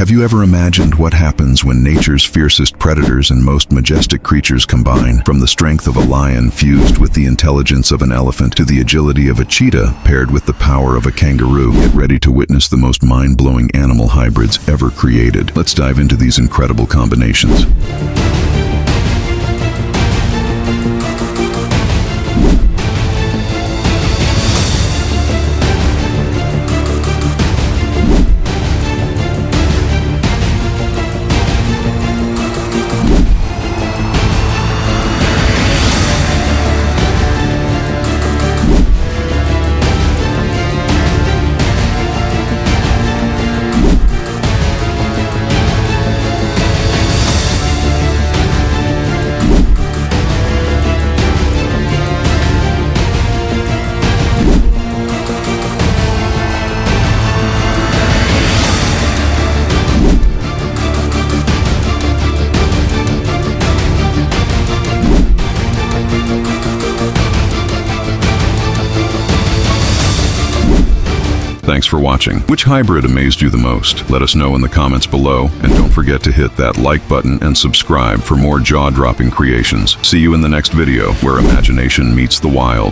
Have you ever imagined what happens when nature's fiercest predators and most majestic creatures combine? From the strength of a lion fused with the intelligence of an elephant to the agility of a cheetah paired with the power of a kangaroo. Get ready to witness the most mind-blowing animal hybrids ever created. Let's dive into these incredible combinations. Thanks for watching. Which hybrid amazed you the most? Let us know in the comments below, and don't forget to hit that like button and subscribe for more jaw-dropping creations. See you in the next video, where imagination meets the wild.